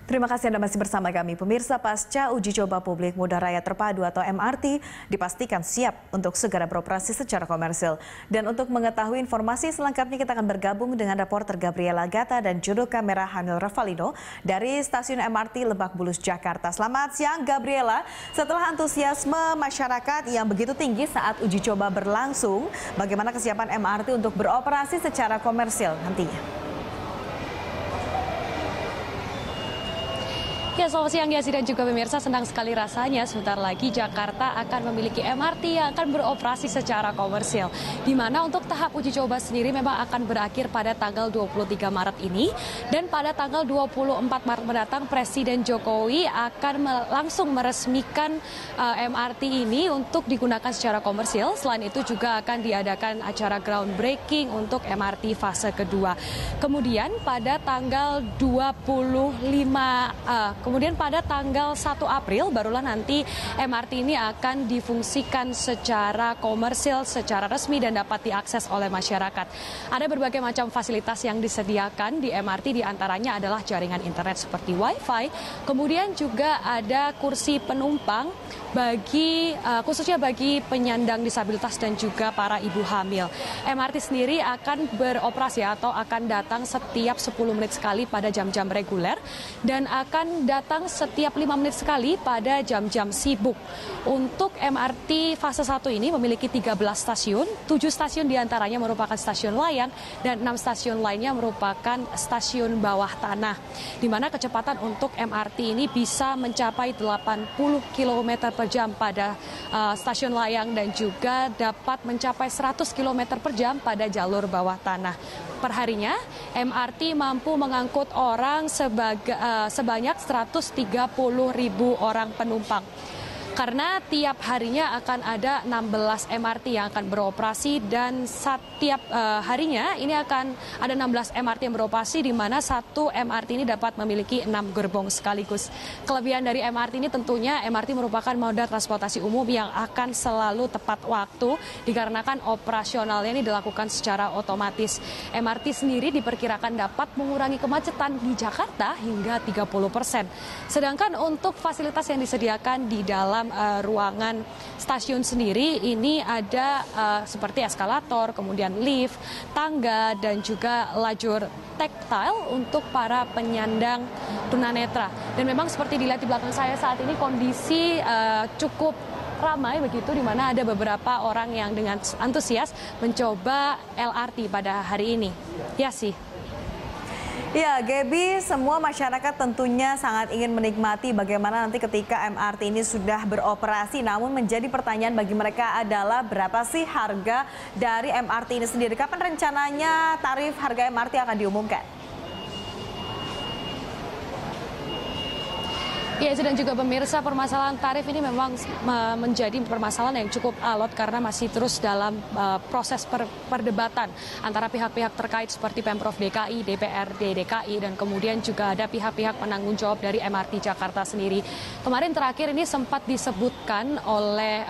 Terima kasih Anda masih bersama kami. Pemirsa, pasca uji coba publik Moda Raya Terpadu atau MRT dipastikan siap untuk segera beroperasi secara komersil. Dan untuk mengetahui informasi selengkapnya kita akan bergabung dengan reporter Gabriela Gata dan juru kamera Hanil Ravalino dari stasiun MRT Lebak Bulus, Jakarta. Selamat siang Gabriela. Setelah antusiasme masyarakat yang begitu tinggi saat uji coba berlangsung, bagaimana kesiapan MRT untuk beroperasi secara komersil nantinya? Ya, selamat siang Yasi dan juga pemirsa. Senang sekali rasanya sebentar lagi Jakarta akan memiliki MRT yang akan beroperasi secara komersil. Di mana untuk tahap uji coba sendiri memang akan berakhir pada tanggal 23 Maret ini. Dan pada tanggal 24 Maret mendatang Presiden Jokowi akan langsung meresmikan MRT ini untuk digunakan secara komersil. Selain itu juga akan diadakan acara groundbreaking untuk MRT fase kedua. Kemudian pada tanggal 1 April barulah nanti MRT ini akan difungsikan secara komersil, secara resmi dan dapat diakses oleh masyarakat. Ada berbagai macam fasilitas yang disediakan di MRT, diantaranya adalah jaringan internet seperti Wi-Fi, kemudian juga ada kursi penumpang khususnya bagi penyandang disabilitas dan juga para ibu hamil. MRT sendiri akan beroperasi atau akan datang setiap 10 menit sekali pada jam-jam reguler dan akan datang setiap 5 menit sekali pada jam-jam sibuk. Untuk MRT fase 1 ini memiliki 13 stasiun, 7 stasiun diantaranya merupakan stasiun layang dan 6 stasiun lainnya merupakan stasiun bawah tanah. Di mana kecepatan untuk MRT ini bisa mencapai 80 km per jam pada stasiun layang dan juga dapat mencapai 100 km per jam pada jalur bawah tanah. Perharinya, MRT mampu mengangkut orang sebanyak 130.000 orang penumpang. Karena tiap harinya akan ada 16 MRT yang akan beroperasi dan setiap harinya ini akan ada 16 MRT yang beroperasi di mana satu MRT ini dapat memiliki 6 gerbong sekaligus. Kelebihan dari MRT ini tentunya MRT merupakan moda transportasi umum yang akan selalu tepat waktu dikarenakan operasionalnya ini dilakukan secara otomatis. MRT sendiri diperkirakan dapat mengurangi kemacetan di Jakarta hingga 30%. Sedangkan untuk fasilitas yang disediakan di dalam ruangan stasiun sendiri ini ada seperti eskalator, kemudian lift, tangga dan juga lajur tactile untuk para penyandang tunanetra. Dan memang seperti dilihat di belakang saya saat ini kondisi cukup ramai begitu, di mana ada beberapa orang yang dengan antusias mencoba LRT pada hari ini. Ya sih. Ya, Gaby, semua masyarakat tentunya sangat ingin menikmati bagaimana nanti ketika MRT ini sudah beroperasi. Namun menjadi pertanyaan bagi mereka adalah berapa sih harga dari MRT ini sendiri? Kapan rencananya tarif harga MRT akan diumumkan? Ya, dan juga pemirsa, permasalahan tarif ini memang menjadi permasalahan yang cukup alot karena masih terus dalam proses perdebatan antara pihak-pihak terkait seperti Pemprov DKI, DPRD DKI, dan kemudian juga ada pihak-pihak penanggung jawab dari MRT Jakarta sendiri. Kemarin terakhir ini sempat disebutkan oleh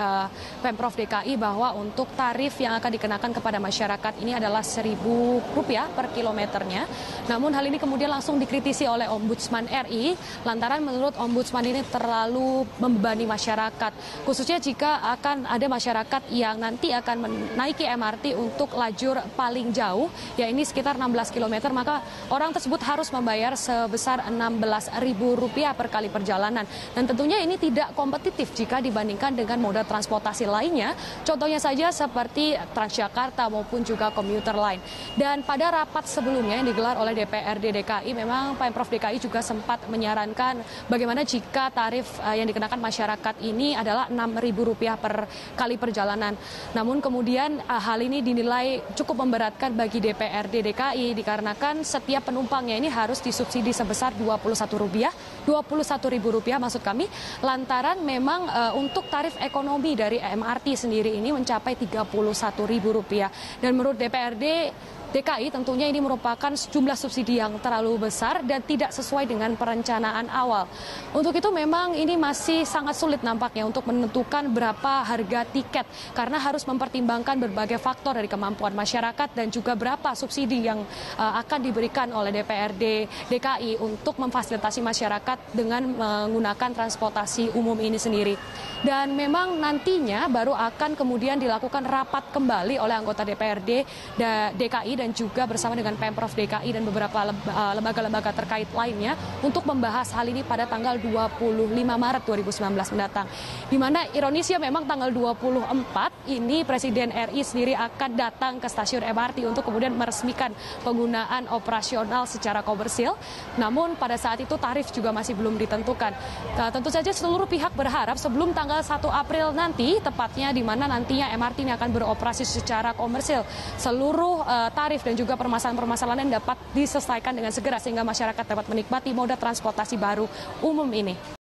Pemprov DKI bahwa untuk tarif yang akan dikenakan kepada masyarakat ini adalah Rp1.000 per kilometernya. Namun hal ini kemudian langsung dikritisi oleh Ombudsman RI lantaran menurut Ombudsman ini terlalu membebani masyarakat, khususnya jika akan ada masyarakat yang nanti akan menaiki MRT untuk lajur paling jauh, ya ini sekitar 16 km, maka orang tersebut harus membayar sebesar Rp16.000 per kali perjalanan. Dan tentunya ini tidak kompetitif jika dibandingkan dengan moda transportasi lainnya, contohnya saja seperti Transjakarta maupun juga komuter lain. Dan pada rapat sebelumnya yang digelar oleh DPRD DKI, memang Pemprov DKI juga sempat menyarankan bagaimana jika tarif yang dikenakan masyarakat ini adalah Rp6.000 per kali perjalanan. Namun kemudian hal ini dinilai cukup memberatkan bagi DPRD DKI dikarenakan setiap penumpangnya ini harus disubsidi sebesar Rp21 Rp21.000 maksud kami, lantaran memang untuk tarif ekonomi dari MRT sendiri ini mencapai Rp31.000. Dan menurut DPRD DKI tentunya ini merupakan jumlah subsidi yang terlalu besar dan tidak sesuai dengan perencanaan awal. Untuk itu memang ini masih sangat sulit nampaknya untuk menentukan berapa harga tiket karena harus mempertimbangkan berbagai faktor dari kemampuan masyarakat dan juga berapa subsidi yang akan diberikan oleh DPRD DKI untuk memfasilitasi masyarakat dengan menggunakan transportasi umum ini sendiri. Dan memang nantinya baru akan kemudian dilakukan rapat kembali oleh anggota DPRD DKI dan juga bersama dengan Pemprov DKI dan beberapa lembaga-lembaga terkait lainnya untuk membahas hal ini pada tanggal 25 Maret 2019 mendatang. Di mana ironisnya memang tanggal 24 ini Presiden RI sendiri akan datang ke stasiun MRT untuk kemudian meresmikan penggunaan operasional secara komersil. Namun pada saat itu tarif juga masih belum ditentukan. Tentu saja seluruh pihak berharap sebelum tanggal 1 April nanti, tepatnya di mana nantinya MRT ini akan beroperasi secara komersil, seluruh tarif dan juga permasalahan-permasalahan yang dapat diselesaikan dengan segera sehingga masyarakat dapat menikmati moda transportasi baru umum ini.